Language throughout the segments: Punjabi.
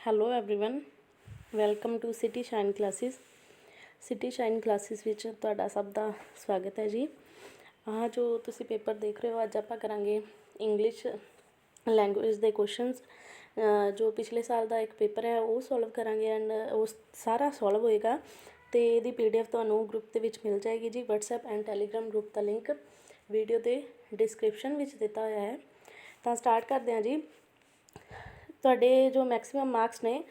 Hello everyone welcome to City Shine Classes. City Shine Classes ਵਿੱਚ ਤੁਹਾਡਾ ਸਭ ਦਾ ਸਵਾਗਤ ਹੈ ਜੀ। ਆਹ ਜੋ ਤੁਸੀਂ ਪੇਪਰ ਦੇਖ ਰਹੇ ਹੋ, ਅੱਜ ਆਪਾਂ ਕਰਾਂਗੇ ਇੰਗਲਿਸ਼ ਲੈਂਗੁਏਜ ਦੇ ਕੁਐਸਚਨਸ। ਜੋ ਪਿਛਲੇ ਸਾਲ ਦਾ ਇੱਕ ਪੇਪਰ ਹੈ ਉਹ ਸੋਲਵ ਕਰਾਂਗੇ ਐਂਡ ਉਹ ਸਾਰਾ ਸੋਲਵ ਹੋਏਗਾ ਅਤੇ ਇਹਦੀ PDF ਤੁਹਾਨੂੰ ਗਰੁੱਪ ਦੇ ਵਿੱਚ ਮਿਲ ਜਾਏਗੀ ਜੀ। WhatsApp and Telegram group the link video ਦੇ ਡਿਸਕ੍ਰਿਪਸ਼ਨ ਵਿੱਚ ਦਿੱਤਾ ਹੋਇਆ ਹੈ। ਤਾਂ ਸਟਾਰਟ ਕਰਦੇ ਹਾਂ ਜੀ। ਤੁਹਾਡੇ ਜੋ ਮੈਕਸੀਮਮ ਮਾਰਕਸ ਨੇ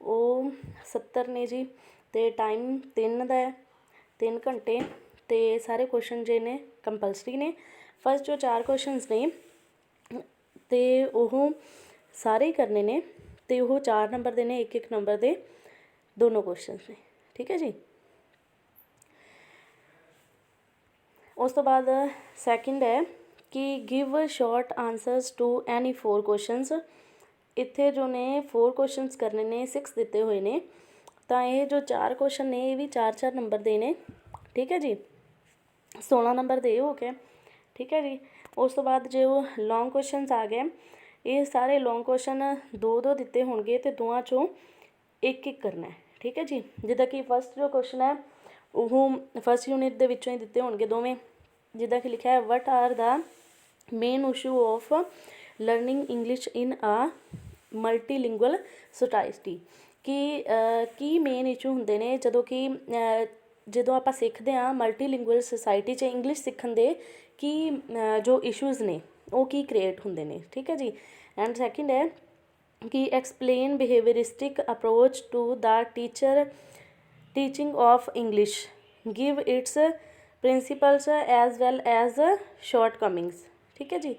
ਉਹ 70 ਨੇ ਜੀ, ਅਤੇ ਟਾਈਮ 3 ਦਾ ਹੈ, 3 ਘੰਟੇ, ਅਤੇ ਸਾਰੇ ਕੁਐਸਚਨ ਜੇ ਨੇ ਕੰਪਲਸਰੀ ਨੇ। ਫਸਟ ਜੋ 4 ਕੁਐਸਚਨਸ ਨੇ ਅਤੇ ਉਹ ਸਾਰੇ ਹੀ ਕਰਨੇ ਨੇ, ਅਤੇ ਉਹ 4 ਨੰਬਰ ਦੇ ਨੇ, 1-1 ਨੰਬਰ ਦੇ ਦੋਨੋਂ ਕੁਐਸਚਨਸ ਨੇ, ਠੀਕ ਹੈ ਜੀ। ਉਸ ਤੋਂ ਬਾਅਦ ਸੈਕਿੰਡ ਹੈ ਕਿ give short answers to any 4 questions. ਇੱਥੇ ਜੋ ਨੇ 4 ਕੁਐਸਚਨਸ ਕਰਨੇ ਨੇ, 6 ਦਿੱਤੇ ਹੋਏ ਨੇ, ਤਾਂ ਇਹ ਜੋ 4 ਕੁਐਸਚਨ ਨੇ ਇਹ ਵੀ 4-4 ਨੰਬਰ ਦੇ ਨੇ, ਠੀਕ ਹੈ ਜੀ। 16 ਨੰਬਰ ਦੇ ਹੋ ਗਏ, ਠੀਕ ਹੈ ਜੀ। ਉਸ ਤੋਂ ਬਾਅਦ ਜੋ ਲੌਂਗ ਕੁਐਸਚਨਸ ਆ ਗਏ, ਇਹ ਸਾਰੇ ਲੌਂਗ ਕੁਐਸਚਨ 2-2 ਦਿੱਤੇ ਹੋਣਗੇ ਅਤੇ ਦੋਵਾਂ 'ਚੋਂ 1-1 ਕਰਨਾ ਹੈ, ਠੀਕ ਹੈ ਜੀ। ਜਿੱਦਾਂ ਕਿ ਫਸਟ ਜੋ ਕੁਐਸਚਨ ਹੈ ਉਹ ਫਸਟ ਯੂਨਿਟ ਦੇ ਵਿੱਚੋਂ ਹੀ ਦਿੱਤੇ ਹੋਣਗੇ ਦੋਵੇਂ। ਜਿੱਦਾਂ ਕਿ ਲਿਖਿਆ ਹੈ, what are the main issue of learning English in a multilingual society. ਕੀ ਮੇਨ ਇਸ਼ੂ ਹੁੰਦੇ ਨੇ ਜਦੋਂ ਆਪਾਂ ਸਿੱਖਦੇ ਹਾਂ ਮਲਟੀਲਿੰਗੁਅਲ ਸੁਸਾਇਟੀ 'ਚ ਇੰਗਲਿਸ਼ ਸਿੱਖਣ ਦੇ ਕੀ ਜੋ ਇਸ਼ੂਜ਼ ਨੇ ਉਹ ਕੀ ਕ੍ਰੀਏਟ ਹੁੰਦੇ ਨੇ, ਠੀਕ ਹੈ ਜੀ। ਐਂਡ ਸੈਕਿੰਡ ਹੈ ਕਿ explain behaviouristic approach to the teaching of English, give its principles as well as shortcomings, ਠੀਕ ਹੈ ਜੀ।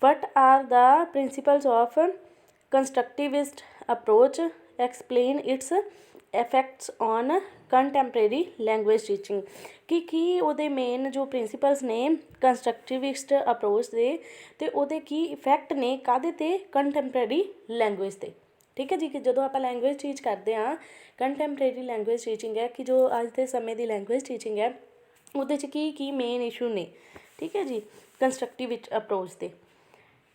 What are the principles of constructivist approach, explain its effects on contemporary language teaching. ਕੀ ਉਹਦੇ ਮੇਨ ਜੋ ਪ੍ਰਿੰਸੀਪਲਸ ਨੇ ਕੰਸਟਰਕਟਿਵਿਸਟ ਅਪਰੋਚ ਦੇ, ਅਤੇ ਉਹਦੇ ਕੀ ਇਫੈਕਟ ਨੇ ਕਾਹਦੇ 'ਤੇ, ਕੰਟੈਂਪਰੇਰੀ ਲੈਂਗੁਏਜ 'ਤੇ, ਠੀਕ ਹੈ ਜੀ। ਕਿ ਜਦੋਂ ਆਪਾਂ ਲੈਂਗੁਏਜ ਟੀਚ ਕਰਦੇ ਹਾਂ, ਕੰਟੈਂਪਰੇਰੀ ਲੈਂਗੁਏਜ ਟੀਚਿੰਗ ਹੈ ਕਿ ਜੋ ਅੱਜ ਦੇ ਸਮੇਂ ਦੀ ਲੈਂਗੁਏਜ ਟੀਚਿੰਗ ਹੈ ਉਹਦੇ 'ਚ ਕੀ ਮੇਨ ਇਸ਼ੂ ਨੇ, ਠੀਕ ਹੈ ਜੀ, ਕੰਸਟਰਕਟਿਵ ਅਪਰੋਚ 'ਤੇ।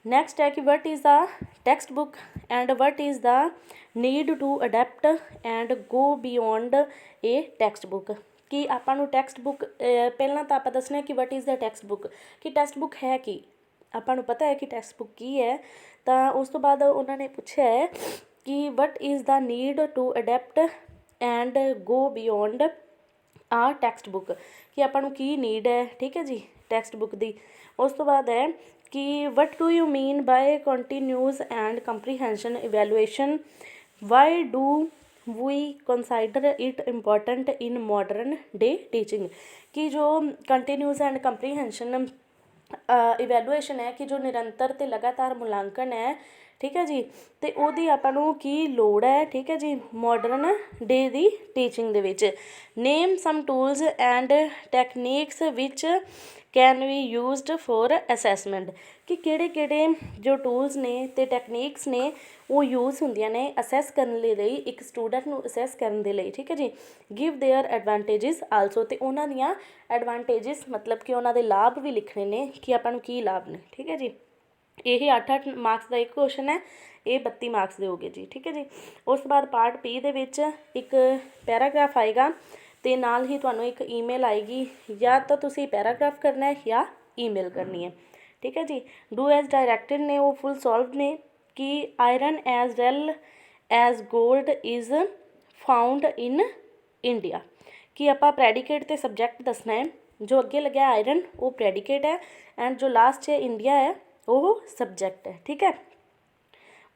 ਨੈਕਸਟ ਹੈ ਕਿ what is the text book and what is the need to adapt and go beyond a text book. ਕਿ ਆਪਾਂ ਨੂੰ ਟੈਕਸਟ ਬੁੱਕ ਪਹਿਲਾਂ ਤਾਂ ਆਪਾਂ ਦੱਸਣਾ ਕਿ what is the text book, ਕਿ ਟੈਕਸਟ ਬੁੱਕ ਹੈ ਕੀ, ਆਪਾਂ ਨੂੰ ਪਤਾ ਹੈ ਕਿ ਟੈਕਸਟ ਬੁੱਕ ਕੀ ਹੈ। ਤਾਂ ਉਸ ਤੋਂ ਬਾਅਦ ਉਹਨਾਂ ਨੇ ਪੁੱਛਿਆ ਹੈ ਕਿ what is the need to adapt and go beyond a text book, ਕਿ ਆਪਾਂ ਨੂੰ ਕੀ ਨੀਡ ਹੈ, ਠੀਕ ਹੈ ਜੀ, ਟੈਕਸਟ ਬੁੱਕ ਦੀ। ਉਸ ਤੋਂ ਬਾਅਦ ਹੈ ਕਿ what do you mean by continuous and comprehension evaluation, why do we consider it important in modern day teaching. ਕਿ ਜੋ ਕੰਟੀਨਿਊਸ ਐਂਡ ਕੰਪਰੀਹੈਂਸ਼ਨ ਇਵੈਲੂਏਸ਼ਨ ਹੈ ਕਿ ਜੋ ਨਿਰੰਤਰ ਅਤੇ ਲਗਾਤਾਰ ਮੁਲਾਂਕਣ ਹੈ, ਠੀਕ ਹੈ ਜੀ, ਅਤੇ ਉਹਦੀ ਆਪਾਂ ਨੂੰ ਕੀ ਲੋੜ ਹੈ, ਠੀਕ ਹੈ ਜੀ, ਮੋਡਰਨ ਡੇ ਦੀ ਟੀਚਿੰਗ ਦੇ ਵਿੱਚ। Name some tools and techniques which can be used for assessment. ਕਿ ਕਿਹੜੇ ਜੋ ਟੂਲਸ ਨੇ ਅਤੇ ਟੈਕਨੀਕਸ ਨੇ ਉਹ ਯੂਜ਼ ਹੁੰਦੀਆਂ ਨੇ ਅਸੈਸ ਕਰਨ ਦੇ ਲਈ, ਇੱਕ ਸਟੂਡੈਂਟ ਨੂੰ ਅਸੈਸ ਕਰਨ ਦੇ ਲਈ, ਠੀਕ ਹੈ ਜੀ। ਗਿਵ ਦੇਅਰ ਐਡਵਾਂਟੇਜਿਸ ਆਲਸੋ, ਅਤੇ ਉਹਨਾਂ ਦੀਆਂ ਐਡਵਾਂਟੇਜਿਸ ਮਤਲਬ ਕਿ ਉਹਨਾਂ ਦੇ ਲਾਭ ਵੀ ਲਿਖਣੇ ਨੇ ਕਿ ਆਪਾਂ ਨੂੰ ਕੀ ਲਾਭ ਨੇ, ਠੀਕ ਹੈ ਜੀ। ਇਹ 8-8 ਮਾਰਕਸ ਦਾ ਇੱਕ ਕੁਐਸਚਨ ਹੈ, ਇਹ 32 ਮਾਰਕਸ ਦੇ ਹੋ ਗਏ ਜੀ, ਠੀਕ ਹੈ ਜੀ। ਉਸ ਤੋਂ ਬਾਅਦ ਪਾਰਟ B ਦੇ ਵਿੱਚ ਇੱਕ ਪੈਰਾਗ੍ਰਾਫ ਆਏਗਾ ਅਤੇ ਨਾਲ ਹੀ ਤੁਹਾਨੂੰ ਇੱਕ ਈਮੇਲ ਆਏਗੀ, ਜਾਂ ਤਾਂ ਤੁਸੀਂ ਪੈਰਾਗ੍ਰਾਫ ਕਰਨਾ ਹੈ ਜਾਂ ਈਮੇਲ ਕਰਨੀ ਹੈ, ਠੀਕ ਹੈ ਜੀ। ਡੂ ਐਜ਼ ਡਾਇਰੈਕਟਡ ਨੇ ਉਹ ਫੁੱਲ ਸੋਲਵਡ ਨੇ। ਕਿ iron as well as gold is found in India. ਕਿ ਆਪਾਂ ਪ੍ਰੈਡੀਕੇਟ ਅਤੇ ਸਬਜੈਕਟ ਦੱਸਣਾ ਹੈ। ਜੋ ਅੱਗੇ ਲੱਗਿਆ ਆਇਰਨ ਉਹ ਪ੍ਰੈਡੀਕੇਟ ਹੈ, ਐਂਡ ਜੋ ਲਾਸਟ 'ਚ ਇੰਡੀਆ ਹੈ ਉਹ ਸਬਜੈਕਟ ਹੈ, ਠੀਕ ਹੈ।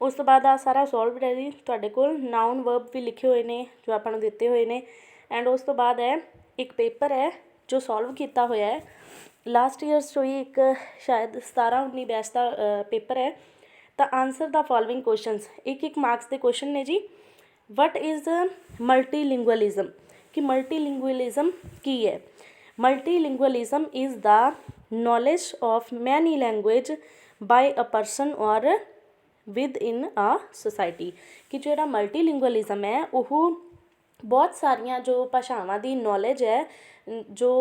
ਉਸ ਤੋਂ ਬਾਅਦ ਆ ਸਾਰਾ ਸੋਲਵਡ ਹੈ ਜੀ ਤੁਹਾਡੇ ਕੋਲ। ਨਾਊਨ ਵਰਬ ਵੀ ਲਿਖੇ ਹੋਏ ਨੇ ਜੋ ਆਪਾਂ ਨੂੰ ਦਿੱਤੇ ਹੋਏ ਨੇ। ਐਂਡ ਉਸ ਤੋਂ ਬਾਅਦ ਹੈ ਇੱਕ ਪੇਪਰ ਹੈ ਜੋ ਸੋਲਵ ਕੀਤਾ ਹੋਇਆ ਹੈ ਲਾਸਟ ਈਅਰਸ 'ਚੋਂ ਹੀ, ਇੱਕ ਸ਼ਾਇਦ 17-19 ਬੈਚ ਦਾ ਪੇਪਰ ਹੈ। ਤਾਂ answer the following questions, 1-1 marks ਦੇ ਕੁਐਸਚਨ ਨੇ ਜੀ। ਵਟ ਇਜ਼ ਮਲਟੀਲਿੰਗੁਅਲਿਜ਼ਮ, ਕਿ ਮਲਟੀਲਿੰਗੁਅਲਿਜ਼ਮ ਕੀ ਹੈ। Multilingualism is the knowledge of many language by a person or within a society। ਕਿ ਜਿਹੜਾ ਮਲਟੀਲਿੰਗੁਅਲਿਜ਼ਮ ਹੈ ਉਹ ਬਹੁਤ ਸਾਰੀਆਂ ਜੋ ਭਾਸ਼ਾਵਾਂ ਦੀ ਨੌਲੇਜ ਹੈ ਜੋ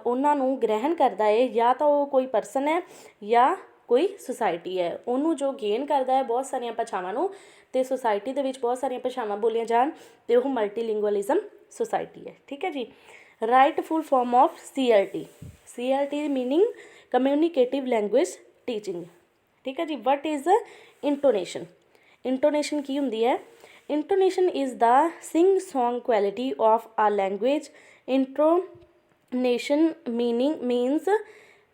ਉਹਨਾਂ ਨੂੰ ਗ੍ਰਹਿਣ ਕਰਦਾ ਹੈ, ਜਾਂ ਤਾਂ ਉਹ ਕੋਈ ਪਰਸਨ ਹੈ ਜਾਂ ਕੋਈ ਸੁਸਾਇਟੀ ਹੈ, ਉਹਨੂੰ ਜੋ ਗੇਨ ਕਰਦਾ ਹੈ ਬਹੁਤ ਸਾਰੀਆਂ ਭਾਸ਼ਾਵਾਂ ਨੂੰ, ਅਤੇ ਸੁਸਾਇਟੀ ਦੇ ਵਿੱਚ ਬਹੁਤ ਸਾਰੀਆਂ ਭਾਸ਼ਾਵਾਂ ਬੋਲੀਆਂ ਜਾਣ ਅਤੇ ਉਹ ਮਲਟੀਲਿੰਗੁਅਲਿਜ਼ਮ ਸੁਸਾਇਟੀ ਹੈ। ਠੀਕ ਹੈ ਜੀ। Right full form of CLT। CLT the meaning ਕਮਿਊਨੀਕੇਟਿਵ language teaching. ਠੀਕ ਹੈ ਜੀ। What is ਇੰਟੋਨੇਸ਼ਨ। ਇੰਟੋਨੇਸ਼ਨ ਕੀ ਹੁੰਦੀ ਹੈ? Intonation is the sing song quality of a language. Intonation means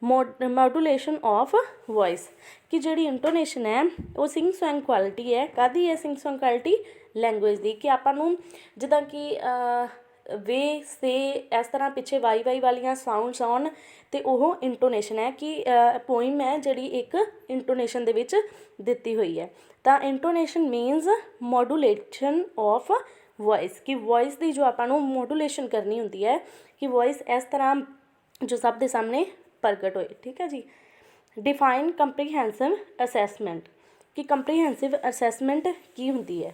modulation of voice. ਕਿ ਜਿਹੜੀ ਇੰਟੋਨੇਸ਼ਨ ਹੈ ਉਹ ਸਿੰਗ ਸੌਂਗ ਕੁਆਲਿਟੀ ਹੈ। ਕਾਹਦੀ ਹੈ ਸਿੰਗ ਸੌਂਗ ਕੁਆਲਿਟੀ? ਲੈਂਗੁਏਜ ਦੀ। ਕਿ ਆਪਾਂ ਨੂੰ ਜਿੱਦਾਂ ਕਿ ਵੇ ਸੇ ਇਸ ਤਰ੍ਹਾਂ ਪਿੱਛੇ ਵਾਈ ਵਾਲੀਆਂ ਸਾਊਂਡਸ ਆਉਣ ਅਤੇ ਉਹ ਇੰਟੋਨੇਸ਼ਨ ਹੈ ਕਿ ਪੋਇਮ ਹੈ ਜਿਹੜੀ ਇੱਕ ਇੰਟੋਨੇਸ਼ਨ ਦੇ ਵਿੱਚ ਦਿੱਤੀ ਹੋਈ ਹੈ। ਤਾਂ ਇੰਟੋਨੇਸ਼ਨ ਮੀਨਸ ਮੋਡੂਲੇਸ਼ਨ ਆਫ ਵੋਇਸ। ਕਿ ਵੋਇਸ ਦੀ ਜੋ ਆਪਾਂ ਨੂੰ ਮੋਡੂਲੇਸ਼ਨ ਕਰਨੀ ਹੁੰਦੀ ਹੈ ਕਿ ਵੋਇਸ ਇਸ ਤਰ੍ਹਾਂ ਜੋ ਸਭ ਦੇ ਸਾਹਮਣੇ ਪ੍ਰਗਟ ਹੋਏ। ਠੀਕ ਹੈ ਜੀ। Define comprehensive assessment. ਕਿ ਕੰਪਰੀਹੈਂਸਿਵ ਅਸੈਸਮੈਂਟ ਕੀ ਹੁੰਦੀ ਹੈ?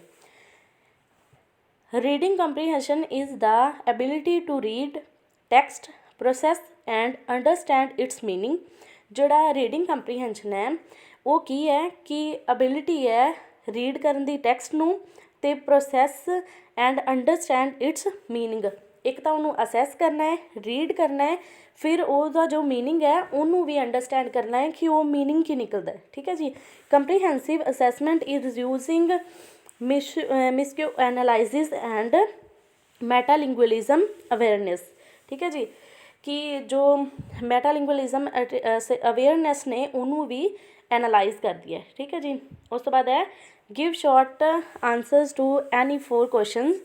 Reading comprehension is the ability to read text, process and understand its meaning. ਜਿਹੜਾ ਰੀਡਿੰਗ ਕੰਪਰੀਹੈਂਸ਼ਨ ਹੈ ਉਹ ਕੀ ਹੈ ਕਿ ਅਬਿਲਿਟੀ ਹੈ ਰੀਡ ਕਰਨ ਦੀ ਟੈਕਸਟ ਨੂੰ ਅਤੇ process and understand its meaning. ਇੱਕ ਤਾਂ ਉਹਨੂੰ ਅਸੈਸ ਕਰਨਾ ਹੈ, ਰੀਡ ਕਰਨਾ ਹੈ, ਫਿਰ ਉਹਦਾ ਜੋ ਮੀਨਿੰਗ ਹੈ ਉਹਨੂੰ ਵੀ ਅੰਡਰਸਟੈਂਡ ਕਰਨਾ ਹੈ ਕਿ ਉਹ ਮੀਨਿੰਗ ਕੀ ਨਿਕਲਦਾ ਹੈ। ਠੀਕ ਹੈ ਜੀ। Comprehensive assessment is using miscue analysis and metalingualism awareness. ਠੀਕ ਹੈ ਜੀ। ਕਿ ਜੋ ਮੈਟਾਲਿੰਗੁਅਲਿਜ਼ਮ ਅਵੇਅਰਨੈਸ ਨੇ ਉਹਨੂੰ ਵੀ ਐਨਾਲਾਈਜ਼ ਕਰਦੀ ਹੈ। ਠੀਕ ਹੈ ਜੀ। ਉਸ ਤੋਂ ਬਾਅਦ ਹੈ give short answers to any 4 questions.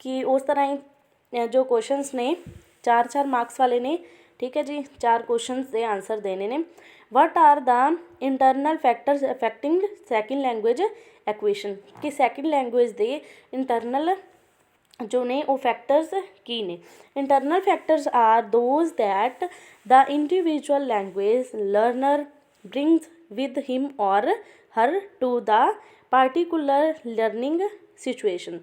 ਕਿ ਉਸ ਤਰ੍ਹਾਂ ਹੀ ਜੋ ਕੁਐਸਚਨਸ ਨੇ 4 ਮਾਰਕਸ ਵਾਲੇ ਨੇ। ਠੀਕ ਹੈ ਜੀ। 4 ਕੁਐਸਚਨਸ ਦੇ ਆਨਸਰ ਦੇਣੇ ਨੇ। What are the internal factors affecting second language acquisition. ਕਿ ਸੈਕਿੰਡ ਲੈਂਗੁਏਜ ਦੇ ਇੰਟਰਨਲ ਜੋ ਨੇ ਉਹ ਫੈਕਟਰਸ ਕੀ ਨੇ? Internal factors are those that the individual language learner brings with him or her to the particular learning situation.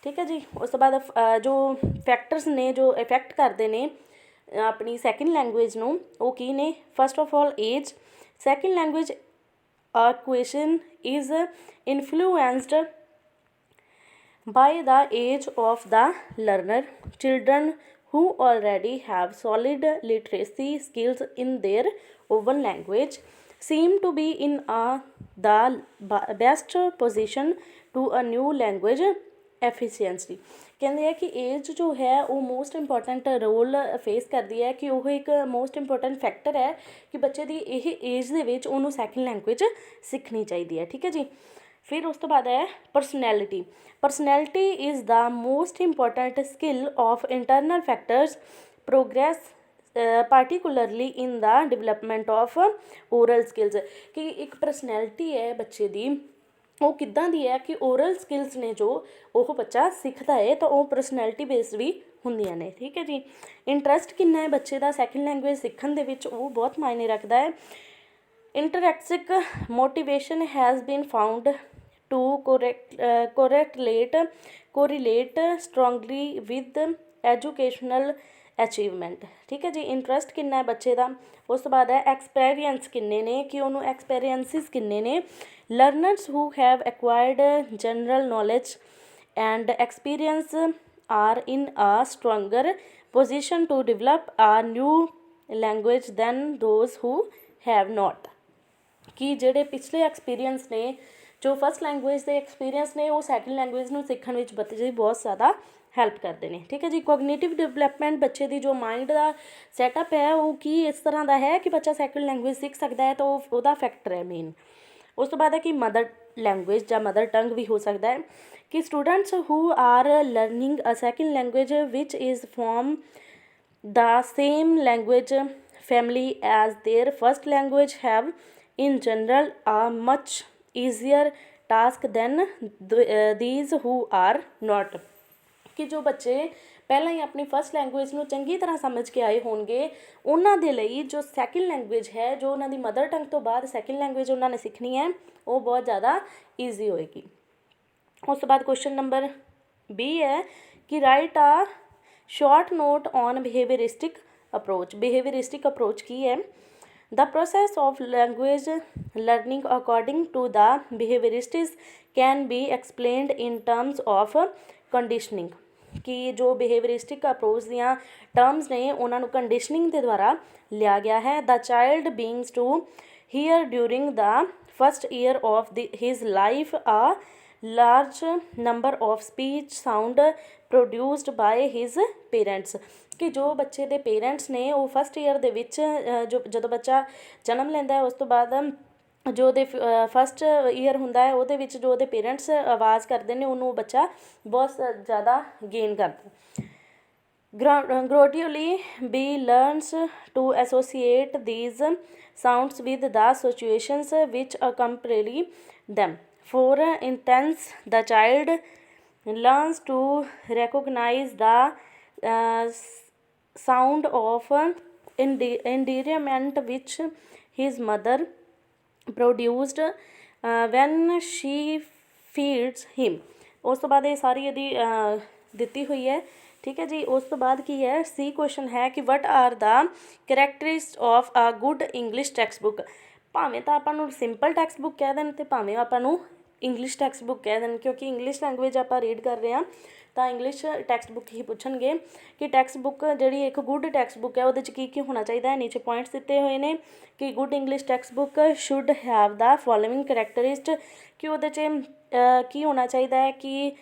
ਠੀਕ ਹੈ ਜੀ। ਉਸ ਤੋਂ ਬਾਅਦ ਜੋ ਫੈਕਟਰਸ ਨੇ ਜੋ ਇਫੈਕਟ ਕਰਦੇ ਨੇ ਆਪਣੀ ਸੈਕਿੰਡ ਲੈਂਗੁਏਜ ਨੂੰ ਉਹ ਕੀ ਨੇ? First of all age. Second language acquisition is influenced by the age of the learner. Children who already have solid literacy skills in their own language seem to be in the best position to a new language efficiency. ਕਹਿੰਦੇ ਆ ਕਿ ਏਜ ਜੋ ਹੈ ਉਹ ਮੋਸਟ ਇੰਪੋਰਟੈਂਟ ਰੋਲ ਫੇਸ ਕਰਦੀ ਹੈ ਕਿ ਉਹ ਇੱਕ ਮੋਸਟ ਇੰਪੋਰਟੈਂਟ ਫੈਕਟਰ ਹੈ ਕਿ ਬੱਚੇ ਦੀ ਇਹ ਏਜ ਦੇ ਵਿੱਚ ਉਹਨੂੰ ਸੈਕਿੰਡ ਲੈਂਗੁਏਜ ਸਿੱਖਣੀ ਚਾਹੀਦੀ ਹੈ। ਠੀਕ ਹੈ ਜੀ। ਫਿਰ ਉਸ ਤੋਂ ਬਾਅਦ ਹੈ personality. Personality is the most important skill of internal factors progress particularly in the development of oral skills. ਕਿ ਇੱਕ ਪਰਸਨੈਲਿਟੀ ਹੈ ਬੱਚੇ ਦੀ ਉਹ ਕਿੱਦਾਂ ਦੀ ਹੈ ਕਿ ਓਰਲ ਸਕਿੱਲਸ ਨੇ ਜੋ ਉਹ ਬੱਚਾ ਸਿੱਖਦਾ ਹੈ ਤਾਂ ਉਹ ਪਰਸਨੈਲਿਟੀ ਬੇਸਡ ਵੀ ਹੁੰਦੀਆਂ ਨੇ। ਠੀਕ ਹੈ ਜੀ। ਇੰਟਰਸਟ ਕਿੰਨਾ ਹੈ ਬੱਚੇ ਦਾ ਸੈਕਿੰਡ ਲੈਂਗੁਏਜ ਸਿੱਖਣ ਦੇ ਵਿੱਚ ਉਹ ਬਹੁਤ ਮਾਇਨੇ ਰੱਖਦਾ ਹੈ। Intrinsic motivation has been found to correlate strongly with educational achievement। ਠੀਕ ਹੈ ਜੀ। ਇੰਟਰਸਟ ਕਿੰਨਾ ਹੈ ਬੱਚੇ ਦਾ। ਉਸ ਤੋਂ ਬਾਅਦ ਹੈ ਐਕਸਪੀਰੀਅੰਸ ਕਿੰਨੇ ਨੇ ਕਿ ਉਹਨੂੰ ਐਕਸਪੀਰੀਅੰਸਿਸ ਕਿੰਨੇ ਨੇ। Learners who have acquired general knowledge and experience are in a stronger position to develop a new language than those who have not. ਕਿ ਜਿਹੜੇ ਪਿਛਲੇ ਐਕਸਪੀਰੀਅੰਸ ਨੇ ਜੋ ਫਸਟ ਲੈਂਗੁਏਜ ਦੇ ਐਕਸਪੀਰੀਅੰਸ ਨੇ ਉਹ ਸੈਕਿੰਡ ਲੈਂਗੁਏਜ ਨੂੰ ਸਿੱਖਣ ਵਿੱਚ ਬੱਚੇ ਦੀ ਬਹੁਤ ਜ਼ਿਆਦਾ ਹੈਲਪ ਕਰਦੇ ਨੇ। ਠੀਕ ਹੈ ਜੀ। ਕੋਗਨੀਟਿਵ ਡਿਵੈਲਪਮੈਂਟ ਬੱਚੇ ਦੀ ਜੋ ਮਾਈਂਡ ਦਾ ਸੈਟਅਪ ਹੈ ਉਹ ਕੀ ਇਸ ਤਰ੍ਹਾਂ ਦਾ ਹੈ ਕਿ ਬੱਚਾ ਸੈਕਿੰਡ ਲੈਂਗੁਏਜ ਸਿੱਖ ਸਕਦਾ ਹੈ ਤਾਂ ਉਹਦਾ ਫੈਕਟਰ ਹੈ ਮੇਨ। ਉਸ ਤੋਂ ਬਾਅਦ ਹੈ ਕਿ ਮਦਰ ਲੈਂਗੁਏਜ ਜਾਂ ਮਦਰ ਟੰਗ ਵੀ ਹੋ ਸਕਦਾ ਹੈ। ਕਿ students who are learning a second language which is from the same language family as their first language have in general a much easier task than these who are not। ਕਿ ਜੋ ਬੱਚੇ ਪਹਿਲਾਂ ਹੀ ਆਪਣੀ ਫਸਟ ਲੈਂਗੁਏਜ ਨੂੰ ਚੰਗੀ ਤਰ੍ਹਾਂ ਸਮਝ ਕੇ ਆਏ ਹੋਣਗੇ ਉਹਨਾਂ ਦੇ ਲਈ ਜੋ ਸੈਕਿੰਡ ਲੈਂਗੁਏਜ ਹੈ ਜੋ ਉਹਨਾਂ ਦੀ ਮਦਰ ਟੰਗ ਤੋਂ ਬਾਅਦ ਸੈਕਿੰਡ ਲੈਂਗੁਏਜ ਉਹਨਾਂ ਨੇ ਸਿੱਖਣੀ ਹੈ ਉਹ ਬਹੁਤ ਜ਼ਿਆਦਾ ਈਜ਼ੀ ਹੋਏਗੀ। ਉਸ ਤੋਂ ਬਾਅਦ ਕੁਐਸਚਨ ਨੰਬਰ 20 ਹੈ ਕਿ write a short note on behaviouristic approach. Behaviouristic approach ਕੀ ਹੈ? The process of language learning according to the behaviorists can be explained in terms of conditioning कि जो behavioristic approach ਦੀਆਂ terms ਨੇ ਉਹਨਾਂ ਨੂੰ conditioning ਦੇ ਦੁਆਰਾ ਲਿਆ ਗਿਆ ਹੈ। The child beings to hear during the first year of his life a large number of speech sound produced by his parents ਕਿ ਜੋ ਬੱਚੇ ਦੇ ਪੇਰੈਂਟਸ ਨੇ ਉਹ ਫਸਟ ਈਅਰ ਦੇ ਵਿੱਚ ਜਦੋਂ ਬੱਚਾ ਜਨਮ ਲੈਂਦਾ ਹੈ ਉਸ ਤੋਂ ਬਾਅਦ ਜੋ ਉਹਦੇ ਫਸਟ ਈਅਰ ਹੁੰਦਾ ਹੈ ਉਹਦੇ ਵਿੱਚ ਜੋ ਉਹਦੇ ਪੇਰੈਂਟਸ ਆਵਾਜ਼ ਕਰਦੇ ਨੇ ਉਹਨੂੰ ਬੱਚਾ ਬਹੁਤ ਜ਼ਿਆਦਾ ਗੇਨ ਕਰਦਾ। Gradually be learns to associate these sounds with the situations which accompany them. For instance, the child learns to recognize the sound of endearment which his mother produced when she feeds him। ਉਸ ਤੋਂ ਬਾਅਦ ਇਹ ਸਾਰੀ ਇਹਦੀ ਦਿੱਤੀ ਹੋਈ ਹੈ, ਠੀਕ ਹੈ ਜੀ। ਉਸ ਤੋਂ ਬਾਅਦ ਕੀ ਹੈ, ਸੀ ਕੁਐਸਚਨ ਹੈ ਕਿ what are the characteristic of a good English text book. ਭਾਵੇਂ ਤਾਂ ਆਪਾਂ ਨੂੰ ਸਿੰਪਲ ਟੈਕਸਟ ਬੁੱਕ ਕਹਿ ਦੇਣ ਅਤੇ ਭਾਵੇਂ ਆਪਾਂ ਨੂੰ ਇੰਗਲਿਸ਼ ਟੈਕਸਟ ਬੁੱਕ ਕਹਿ ਦੇਣ, ਕਿਉਂਕਿ ਇੰਗਲਿਸ਼ ਲੈਂਗੁਏਜ ਆਪਾਂ ਰੀਡ ਕਰ ਰਹੇ ਹਾਂ ਤਾਂ ਇੰਗਲਿਸ਼ ਟੈਕਸਟ ਬੁੱਕ ਹੀ ਪੁੱਛਣਗੇ ਕਿ ਟੈਕਸਟ ਬੁੱਕ ਜਿਹੜੀ ਇੱਕ ਗੁੱਡ ਟੈਕਸਟ ਬੁੱਕ ਹੈ ਉਹਦੇ 'ਚ ਕੀ ਕੀ ਹੋਣਾ ਚਾਹੀਦਾ ਹੈ। ਨੀਚੇ ਪੁਆਇੰਟਸ ਦਿੱਤੇ ਹੋਏ ਨੇ ਕਿ good English text book should have the following characteristic ਕਿ ਉਹਦੇ 'ਚ ਕੀ ਹੋਣਾ ਚਾਹੀਦਾ ਹੈ ਕਿ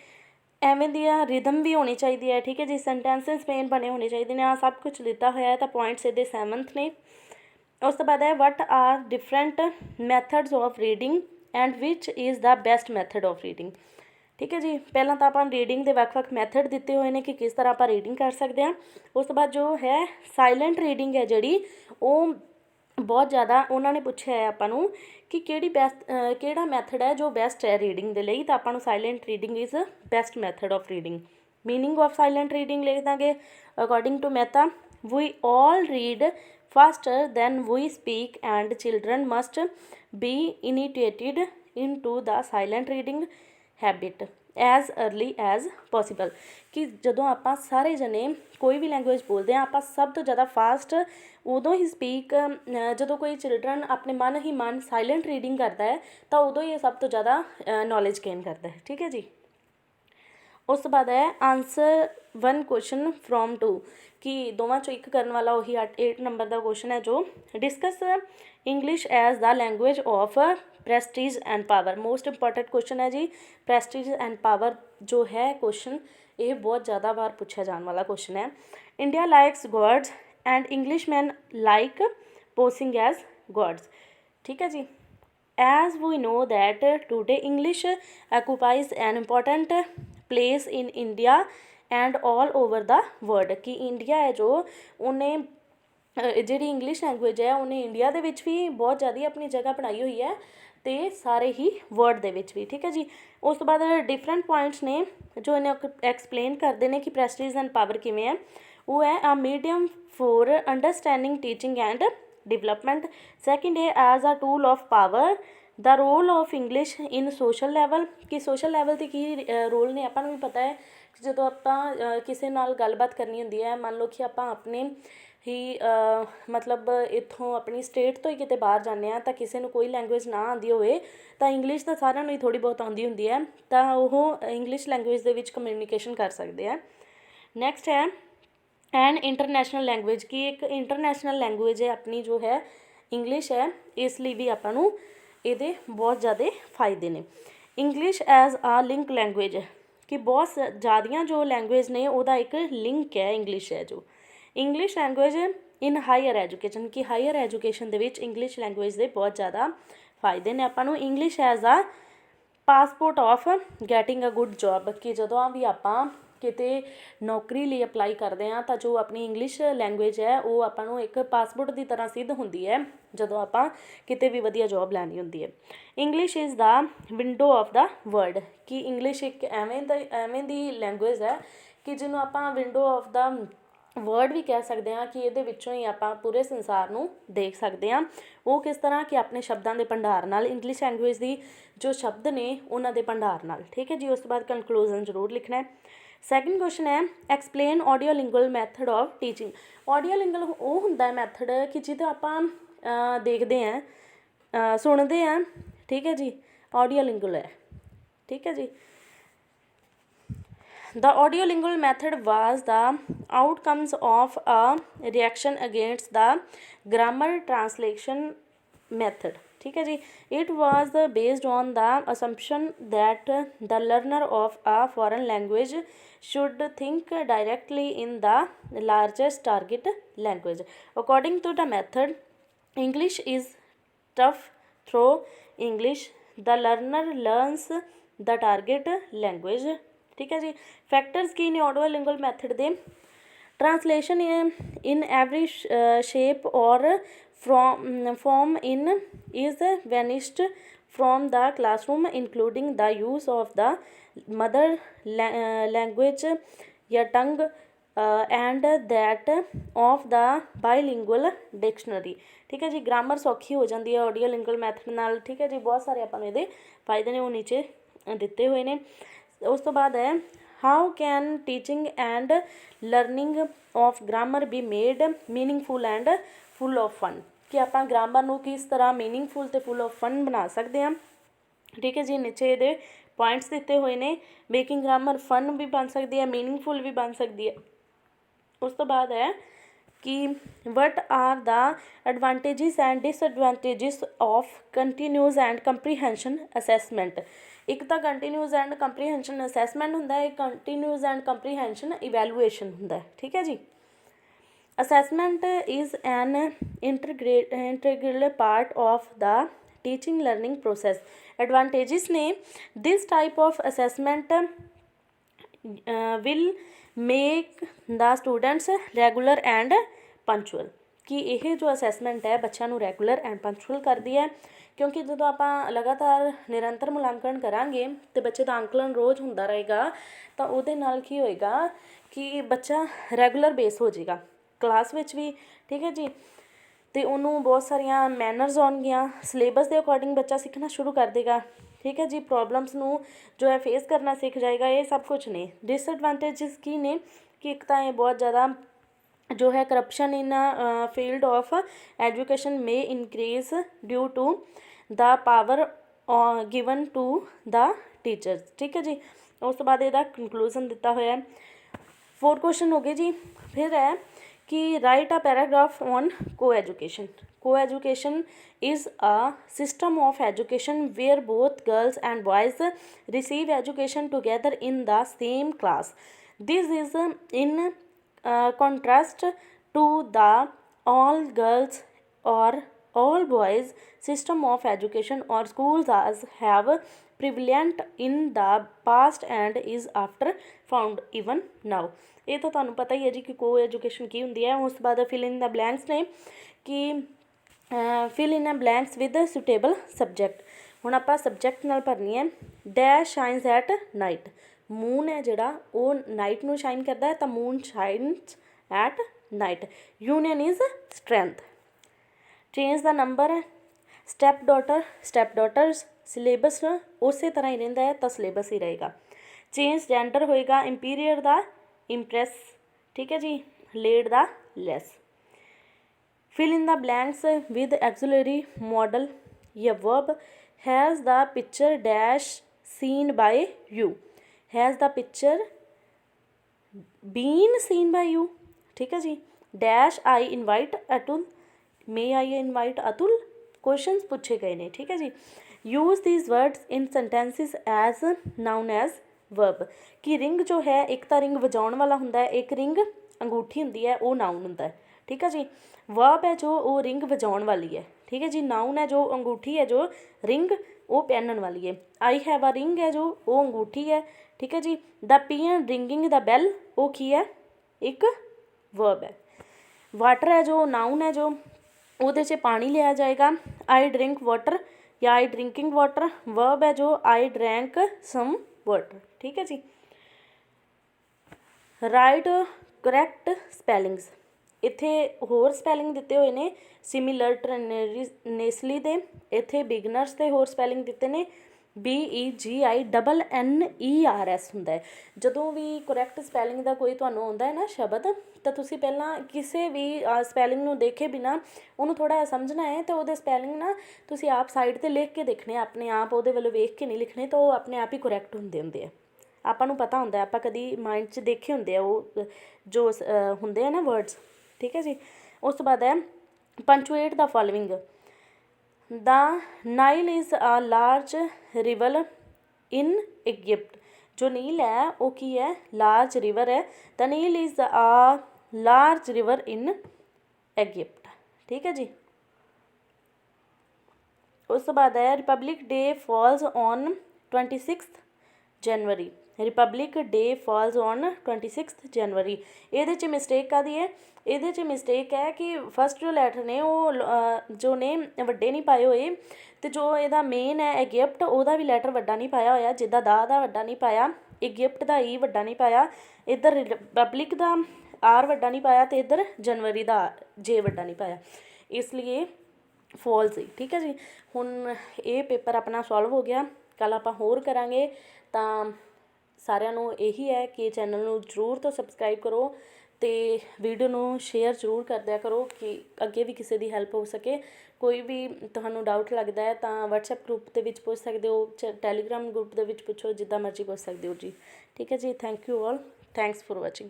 ਐਵੇਂ ਦੀਆਂ ਰਿਦਮ ਵੀ ਹੋਣੀ ਚਾਹੀਦੀ ਹੈ, ਠੀਕ ਹੈ ਜੀ। ਸੈਂਟੈਂਸਸ ਮੇਨ ਬਣੇ ਹੋਣੇ ਚਾਹੀਦੇ ਨੇ। ਆਹ ਸਭ ਕੁਛ ਦਿੱਤਾ ਹੋਇਆ ਹੈ ਤਾਂ ਪੁਆਇੰਟਸ ਇਹਦੇ 7th ਨੇ। ਉਸ ਤੋਂ ਬਾਅਦ ਹੈ what R different methods of reading and which is the best method of reading, ਠੀਕ ਹੈ ਜੀ। ਪਹਿਲਾਂ ਤਾਂ ਆਪਾਂ ਰੀਡਿੰਗ ਦੇ ਵੱਖ-ਵੱਖ ਮੈਥਡ ਦਿੱਤੇ ਹੋਏ ਨੇ ਕਿ ਕਿਸ ਤਰ੍ਹਾਂ ਆਪਾਂ ਰੀਡਿੰਗ ਕਰ ਸਕਦੇ ਹਾਂ। ਉਸ ਤੋਂ ਬਾਅਦ ਜੋ ਹੈ ਸਾਇਲੈਂਟ ਰੀਡਿੰਗ ਹੈ ਜਿਹੜੀ ਉਹ ਬਹੁਤ ਜ਼ਿਆਦਾ ਉਹਨਾਂ ਨੇ ਪੁੱਛਿਆ ਹੈ ਆਪਾਂ ਨੂੰ ਕਿ ਕਿਹੜਾ ਮੈਥਡ ਹੈ ਜੋ ਬੈਸਟ ਹੈ ਰੀਡਿੰਗ ਦੇ ਲਈ, ਤਾਂ ਆਪਾਂ ਨੂੰ silent reading is best method of reading. Meaning of silent reading ਲਿਖ ਦਾਂਗੇ according to Mehta we all read faster than we speak and children must be initiated into the silent reading habit as early as possible ਕਿ ਜਦੋਂ ਆਪਾਂ ਸਾਰੇ ਜਣੇ ਕੋਈ ਵੀ ਲੈਂਗੁਏਜ ਬੋਲਦੇ ਹਾਂ ਆਪਾਂ ਸਭ ਤੋਂ ਜ਼ਿਆਦਾ ਫਾਸਟ ਉਦੋਂ ਹੀ ਸਪੀਕ ਜਦੋਂ ਕੋਈ ਚਿਲਡਰਨ ਆਪਣੇ ਮਨ ਹੀ ਮਨ ਸਾਇਲੈਂਟ ਰੀਡਿੰਗ ਕਰਦਾ ਹੈ ਤਾਂ ਉਦੋਂ ਹੀ ਇਹ ਸਭ ਤੋਂ ਜ਼ਿਆਦਾ ਨੌਲੇਜ ਗੇਨ ਕਰਦਾ ਹੈ, ਠੀਕ ਹੈ ਜੀ। ਉਸ ਤੋਂ ਬਾਅਦ ਹੈ ਆਨਸਰ 1 ਕੁਐਸਚਨ ਫਰੋਮ 2 ਕਿ ਦੋਵਾਂ 'ਚੋਂ ਇੱਕ ਕਰਨ ਵਾਲਾ ਉਹੀ 8 ਨੰਬਰ ਦਾ ਕੁਐਸਚਨ ਹੈ ਜੋ discuss English as the language of prestige and power. Most important question ਹੈ ਜੀ। ਪ੍ਰੈਸਟੀਜ ਐਂਡ ਪਾਵਰ ਜੋ ਹੈ ਕੁਐਸਚਨ ਇਹ ਬਹੁਤ ਜ਼ਿਆਦਾ ਵਾਰ ਪੁੱਛਿਆ ਜਾਣ ਵਾਲਾ ਕੁਐਸਚਨ ਹੈ। India likes gods and Englishman like posing as gods, ਠੀਕ ਹੈ ਜੀ। As we know that today English occupies an important place in India and all over the world ਕਿ ਇੰਡੀਆ ਹੈ ਜੋ ਉਹਨੇ ਜਿਹੜੀ ਇੰਗਲਿਸ਼ ਲੈਂਗੁਏਜ ਹੈ ਉਹਨੇ ਇੰਡੀਆ ਦੇ ਵਿੱਚ ਵੀ ਬਹੁਤ ਜ਼ਿਆਦਾ ਆਪਣੀ ਜਗ੍ਹਾ ਬਣਾਈ ਹੋਈ ਹੈ ਅਤੇ ਸਾਰੇ ਹੀ ਵਰਲਡ ਦੇ ਵਿੱਚ ਵੀ, ਠੀਕ ਹੈ ਜੀ। ਉਸ ਤੋਂ ਬਾਅਦ ਡਿਫਰੈਂਟ ਪੁਆਇੰਟਸ ਨੇ ਜੋ ਇਹਨੇ ਐਕਸਪਲੇਨ ਕਰਦੇ ਨੇ ਕਿ ਪ੍ਰੈਸਟੀਜ ਐਂਡ ਪਾਵਰ ਕਿਵੇਂ ਹੈ। ਉਹ ਹੈ a medium for understanding teaching and development। second है as a tool of power the role of English in social level ਕਿ social level 'ਤੇ ਕੀ ਰੋਲ ਨੇ ਆਪਾਂ ਨੂੰ ਵੀ ਪਤਾ ਹੈ ਕਿ ਜਦੋਂ ਆਪਾਂ ਕਿਸੇ ਨਾਲ ਗੱਲਬਾਤ ਕਰਨੀ ਹੁੰਦੀ ਹੈ, ਮੰਨ ਲਓ ਕਿ ਆਪਾਂ ਆਪਣੇ ਹੀ ਮਤਲਬ ਇੱਥੋਂ ਆਪਣੀ ਸਟੇਟ ਤੋਂ ਹੀ ਕਿਤੇ ਬਾਹਰ ਜਾਂਦੇ ਹਾਂ ਤਾਂ ਕਿਸੇ ਨੂੰ ਕੋਈ ਲੈਂਗੁਏਜ ਨਾ ਆਉਂਦੀ ਹੋਵੇ ਤਾਂ ਇੰਗਲਿਸ਼ ਤਾਂ ਸਾਰਿਆਂ ਨੂੰ ਹੀ ਥੋੜ੍ਹੀ ਬਹੁਤ ਆਉਂਦੀ ਹੁੰਦੀ ਹੈ ਤਾਂ ਉਹ ਇੰਗਲਿਸ਼ ਲੈਂਗੁਏਜ ਦੇ ਵਿੱਚ ਕਮਿਊਨੀਕੇਸ਼ਨ ਕਰ ਸਕਦੇ ਆ। ਨੈਕਸਟ ਹੈ ਐਨ ਇੰਟਰਨੈਸ਼ਨਲ ਲੈਂਗੁਏਜ ਕਿ ਇੱਕ ਇੰਟਰਨੈਸ਼ਨਲ ਲੈਂਗੁਏਜ ਹੈ ਆਪਣੀ ਜੋ ਹੈ ਇੰਗਲਿਸ਼ ਹੈ, ਇਸ ਲਈ ਵੀ ਆਪਾਂ ਨੂੰ ਇਹਦੇ ਬਹੁਤ ਜ਼ਿਆਦਾ ਫਾਇਦੇ ਨੇ। ਇੰਗਲਿਸ਼ ਐਜ਼ ਆ ਲਿੰਕ ਲੈਂਗੁਏਜ ਕਿ ਬਹੁਤ ਜ਼ਿਆਦੀਆਂ ਜੋ ਲੈਂਗੁਏਜ ਨੇ ਉਹਦਾ ਇੱਕ ਲਿੰਕ ਹੈ ਇੰਗਲਿਸ਼ ਹੈ ਜੋ। ਇੰਗਲਿਸ਼ ਲੈਂਗੁਏਜ ਇਨ ਹਾਇਰ ਐਜੂਕੇਸ਼ਨ ਕਿ ਹਾਇਰ ਐਜੂਕੇਸ਼ਨ ਦੇ ਵਿੱਚ ਇੰਗਲਿਸ਼ ਲੈਂਗੁਏਜ ਦੇ ਬਹੁਤ ਜ਼ਿਆਦਾ ਫਾਇਦੇ ਨੇ ਆਪਾਂ ਨੂੰ। English as a passport of getting a good job ਕਿ ਜਦੋਂ ਵੀ ਆਪਾਂ ਕਿਤੇ ਨੌਕਰੀ ਲਈ ਅਪਲਾਈ ਕਰਦੇ ਹਾਂ ਤਾਂ ਜੋ ਆਪਣੀ ਇੰਗਲਿਸ਼ ਲੈਂਗੁਏਜ ਹੈ ਉਹ ਆਪਾਂ ਨੂੰ ਇੱਕ ਪਾਸਪੋਰਟ ਦੀ ਤਰ੍ਹਾਂ ਸਿੱਧ ਹੁੰਦੀ ਹੈ ਜਦੋਂ ਆਪਾਂ ਕਿਤੇ ਵੀ ਵਧੀਆ ਜੋਬ ਲੈਣੀ ਹੁੰਦੀ ਹੈ। English is the window of the world ਕਿ ਇੰਗਲਿਸ਼ ਇੱਕ ਐਵੇਂ ਦੀ ਲੈਂਗੁਏਜ ਹੈ ਕਿ ਜਿਹਨੂੰ ਆਪਾਂ ਵਿੰਡੋ ਆਫ ਦਾ ਵਰਡ ਵੀ ਕਹਿ ਸਕਦੇ ਹਾਂ ਕਿ ਇਹਦੇ ਵਿੱਚੋਂ ਹੀ ਆਪਾਂ ਪੂਰੇ ਸੰਸਾਰ ਨੂੰ ਦੇਖ ਸਕਦੇ ਹਾਂ। ਉਹ ਕਿਸ ਤਰ੍ਹਾਂ ਕਿ ਆਪਣੇ ਸ਼ਬਦਾਂ ਦੇ ਭੰਡਾਰ ਨਾਲ, ਇੰਗਲਿਸ਼ ਲੈਂਗੁਏਜ ਦੀ ਜੋ ਸ਼ਬਦ ਨੇ ਉਹਨਾਂ ਦੇ ਭੰਡਾਰ ਨਾਲ, ਠੀਕ ਹੈ ਜੀ। ਉਸ ਤੋਂ ਬਾਅਦ ਕਨਕਲੂਜ਼ਨ ਜ਼ਰੂਰ ਲਿਖਣਾ ਹੈ। ਸੈਕਿੰਡ ਕੁਐਸਚਨ ਹੈ explain audio lingual method of teaching. Audio lingual ਉਹ ਹੁੰਦਾ ਹੈ ਮੈਥਡ ਕਿ ਜਿਹਦਾ ਆਪਾਂ देखते हैं सुनते हैं, ठीक है जी। ऑडियोलिंगुअल है, ठीक है जी। The audiolingual method was the outcomes of a reaction against the grammar translation method, ठीक है जी। It was based on the assumption that the learner of a foreign language should think directly in the largest target language. According to the method, English is tough through English the learner learns the target language, ठीक है जी। फैक्टर्स की ने audiolingual method the translation in every shape और form in is vanished from the classroom including the use of the mother language या tongue and that of the bilingual dictionary, ठीक है जी। ग्रामर सौखी हो जाती है ऑडियोलिंगुअल मैथड नाल, ठीक है जी। बहुत सारे आपां नूं इहदे फायदे ने वो नीचे दिते हुए ने। उस तो बाद है how can teaching and learning of grammar be made meaningful and full of fun, कि आप ग्रामर नूं किस तरह मीनिंगफुल ते फुल ऑफ फन बना सकते हैं, ठीक है जी। नीचे ये पॉइंट्स दिते हुए ने, मेकिंग ग्रामर फन भी बन सकती है, मीनिंगफुल भी बन सकती है। उस तो बाद है कि what are the advantages and disadvantages of continuous and comprehension assessment. एक तो कंटीन्यूस एंड कंप्रीहेंशन असैसमेंट होंदा है, एक कंटीन्यूस एंड कंप्रीहेंशन इवैल्यूएशन होंदा है, ठीक है जी। assessment is an integral part of the teaching learning process. Advantages ने this type of assessment will make the students regular and punctual, कि ਇਹ ਜੋ ਅਸੈਸਮੈਂਟ ਹੈ ਬੱਚਿਆਂ ਨੂੰ ਰੈਗੂਲਰ ਐਂਡ ਪੰਚੁਅਲ ਕਰਦੀ ਹੈ, ਕਿਉਂਕਿ ਜਦੋਂ ਆਪਾਂ ਲਗਾਤਾਰ ਨਿਰੰਤਰ ਮੁਲਾਂਕਣ ਕਰਾਂਗੇ ਤੇ ਬੱਚੇ ਦਾ ਅੰਕਲਨ ਰੋਜ਼ ਹੁੰਦਾ ਰਹੇਗਾ ਤਾਂ ਉਹਦੇ ਨਾਲ ਕੀ ਹੋਏਗਾ ਕਿ ਬੱਚਾ ਰੈਗੂਲਰ ਬੇਸ ਹੋ ਜਾਏਗਾ ਕਲਾਸ ਵਿੱਚ ਵੀ, ਠੀਕ ਹੈ ਜੀ। ਅਤੇ ਉਹਨੂੰ ਬਹੁਤ ਸਾਰੀਆਂ ਮੈਨਰਸ ਆਉਣਗੀਆਂ, ਸਿਲੇਬਸ ਦੇ ਅਕੋਰਡਿੰਗ ਬੱਚਾ ਸਿੱਖਣਾ ਸ਼ੁਰੂ ਕਰ ਦੇਗਾ, ਠੀਕ ਹੈ ਜੀ। ਪ੍ਰੋਬਲਮਸ ਨੂੰ ਜੋ ਹੈ ਫੇਸ ਕਰਨਾ ਸਿੱਖ ਜਾਏਗਾ। ਇਹ ਸਭ ਕੁਛ ਨੇ। ਡਿਸਐਡਵਾਂਟੇਜਸ ਕੀ ਨੇ ਕਿ ਇੱਕ ਤਾਂ ਇਹ ਬਹੁਤ ਜ਼ਿਆਦਾ जो है corruption in field of education में increase due to the power given to the teachers, ठीक है जी। उस तो बाद इसका कंक्लूजन दिता होया 4 क्वेश्चन हो गए जी। फिर है कि write a paragraph on coeducation. Coeducation is a system of education where both girls and boys receive education together in the same class. This is in contrast to the all girls or all boys system of education or schools as have prevalent in the past and is after found even now। ਇਹ ਤਾਂ ਤੁਹਾਨੂੰ ਪਤਾ ਹੀ ਹੈ ਜੀ ਕਿ ਕੋ ਐਜੂਕੇਸ਼ਨ ਕੀ ਹੁੰਦੀ ਹੈ। ਉਸ ਤੋਂ ਬਾਅਦ ਫਿਲ ਇਨ ਦ ਬਲੈਂਕਸ ਨੇ ਕਿ fill in a blanks with suitable subject. ਹੁਣ ਆਪਾਂ ਸਬਜੈਕਟ ਨਾਲ ਭਰਨੀ ਹੈ। Dash shines at night. Moon ਹੈ ਜਿਹੜਾ ਉਹ ਨਾਈਟ ਨੂੰ ਸ਼ਾਈਨ ਕਰਦਾ ਹੈ, ਤਾਂ moon shines at night. Union is strength. Change the number step daughters. Syllabus ਉਸੇ ਤਰ੍ਹਾਂ ਹੀ ਰਹਿੰਦਾ ਹੈ ਤਾਂ ਸਿਲੇਬਸ ਹੀ ਰਹੇਗਾ। ਚੇਂਜ ਜੈਂਡਰ ਹੋਏਗਾ ਇੰਪੀਰੀਅਰ ਦਾ ਇੰਪ੍ਰੈਸ, ਠੀਕ ਹੈ ਜੀ, lead the less. Fill in the blanks with auxiliary modal ਜਾਂ verb. Has the picture dash seen by you. Has the picture been seen by you, ठीक है जी। Dash I invite Atul. May I invite Atul. Questions पूछे गए ने, ठीक है जी। Use these words in sentences as noun as verb. कि रिंग जो है एक तो रिंग वजाउण वाला हुंदा है, एक रिंग अंगूठी हुंदी है वो नाउन हुंदा है, ठीक है जी। वर्ब है जो वो रिंग वजाउण वाली है, ठीक है जी। नाउन है जो अंगूठी है, जो रिंग वो पहनने वाली है। आई हैव अ रिंग है जो वो अंगूठी है, ठीक है जी। The peon ringing the bell वो की है, एक वर्ब है। वाटर है जो नाउन है जो ਉਹਦੇ 'ਚ पानी लिया जाएगा। आई ड्रिंक वाटर या आई ड्रिंकिंग वाटर वर्ब है जो आई ड्रैंक सम वाटर, ठीक है जी। Right correct spellings. ਇੱਥੇ ਹੋਰ ਸਪੈਲਿੰਗ ਦਿੱਤੇ ਹੋਏ ਨੇ ਸਿਮਿਲਰਟਨੇਸਲੀ ਦੇ। ਇੱਥੇ ਬਿਗਨਰਸ ਦੇ ਹੋਰ ਸਪੈਲਿੰਗ ਦਿੱਤੇ ਨੇ BEGINNERS ਹੁੰਦਾ ਹੈ। ਜਦੋਂ ਵੀ ਕਰੈਕਟ ਸਪੈਲਿੰਗ ਦਾ ਕੋਈ ਤੁਹਾਨੂੰ ਆਉਂਦਾ ਹੈ ਨਾ ਸ਼ਬਦ, ਤਾਂ ਤੁਸੀਂ ਪਹਿਲਾਂ ਕਿਸੇ ਵੀ ਸਪੈਲਿੰਗ ਨੂੰ ਦੇਖੇ ਬਿਨਾਂ ਉਹਨੂੰ ਥੋੜ੍ਹਾ ਜਿਹਾ ਸਮਝਣਾ ਹੈ, ਅਤੇ ਉਹਦੇ ਸਪੈਲਿੰਗ ਨਾ ਤੁਸੀਂ ਆਪ ਸਾਈਡ 'ਤੇ ਲਿਖ ਕੇ ਦੇਖਣੇ, ਆਪਣੇ ਆਪ ਉਹਦੇ ਵੱਲੋਂ ਵੇਖ ਕੇ ਨਹੀਂ ਲਿਖਣੇ, ਤਾਂ ਉਹ ਆਪਣੇ ਆਪ ਹੀ ਕਰੈਕਟ ਹੁੰਦੇ ਆ। ਆਪਾਂ ਨੂੰ ਪਤਾ ਹੁੰਦਾ, ਆਪਾਂ ਕਦੀ ਮਾਈਂਡ 'ਚ ਦੇਖੇ ਹੁੰਦੇ ਆ ਉਹ ਜੋ ਹੁੰਦੇ ਆ ਨਾ ਵਰਡਸ, ਠੀਕ ਹੈ ਜੀ। ਉਸ ਤੋਂ ਬਾਅਦ ਹੈ punctuate the following. The Nile is a large river in Egypt. ਜੋ ਨੀਲ ਹੈ ਉਹ ਕੀ ਹੈ, ਲਾਰਜ ਰਿਵਰ ਹੈ। The Nile is a large river in Egypt, ਠੀਕ ਹੈ ਜੀ। ਉਸ ਤੋਂ ਬਾਅਦ ਹੈ Republic Day falls on 26 January. Republic Day falls on 26 January. ਇਹਦੇ 'ਚ ਮਿਸਟੇਕ ਕਾਹਦੀ ਹੈ, ਇਹਦੇ 'ਚ ਮਿਸਟੇਕ ਹੈ ਕਿ ਫਸਟ ਜੋ ਲੈਟਰ ਨੇ ਉਹ ਜੋ ਨੇ ਵੱਡੇ ਨਹੀਂ ਪਾਏ ਹੋਏ, ਅਤੇ ਜੋ ਇਹਦਾ ਮੇਨ ਹੈ ਇਜਿਪਟ, ਉਹਦਾ ਵੀ ਲੈਟਰ ਵੱਡਾ ਨਹੀਂ ਪਾਇਆ ਹੋਇਆ। ਜਿੱਦਾਂ ਦਾ ਵੱਡਾ ਨਹੀਂ ਪਾਇਆ, ਇਜਿਪਟ ਦਾ ਈ ਵੱਡਾ ਨਹੀਂ ਪਾਇਆ, ਇੱਧਰ ਰਿਪਬਲਿਕ ਦਾ ਆਰ ਵੱਡਾ ਨਹੀਂ ਪਾਇਆ, ਅਤੇ ਇੱਧਰ ਜਨਵਰੀ ਦਾ ਜੇ ਵੱਡਾ ਨਹੀਂ ਪਾਇਆ, ਇਸ ਲਈ ਫਾਲਸ ਸੀ, ਠੀਕ ਹੈ ਜੀ। ਹੁਣ ਇਹ ਪੇਪਰ ਆਪਣਾ ਸੋਲਵ ਹੋ ਗਿਆ, ਕੱਲ੍ਹ ਆਪਾਂ ਹੋਰ ਕਰਾਂਗੇ। ਤਾਂ ਸਾਰਿਆਂ ਨੂੰ ਇਹੀ ਹੈ ਕਿ ਚੈਨਲ ਨੂੰ ਜ਼ਰੂਰ ਤੋਂ ਸਬਸਕ੍ਰਾਈਬ ਕਰੋ, ਅਤੇ ਵੀਡੀਓ ਨੂੰ ਸ਼ੇਅਰ ਜ਼ਰੂਰ ਕਰ ਦਿਆ ਕਰੋ ਕਿ ਅੱਗੇ ਵੀ ਕਿਸੇ ਦੀ ਹੈਲਪ ਹੋ ਸਕੇ। ਕੋਈ ਵੀ ਤੁਹਾਨੂੰ ਡਾਊਟ ਲੱਗਦਾ ਹੈ ਤਾਂ ਵਟਸਐਪ ਗਰੁੱਪ ਦੇ ਵਿੱਚ ਪੁੱਛ ਸਕਦੇ ਹੋ, ਟੈਲੀਗ੍ਰਾਮ ਗਰੁੱਪ ਦੇ ਵਿੱਚ ਪੁੱਛੋ, ਜਿੱਦਾਂ ਮਰਜ਼ੀ ਪੁੱਛ ਸਕਦੇ ਹੋ ਜੀ, ਠੀਕ ਹੈ ਜੀ। Thank you all, thanks for watching.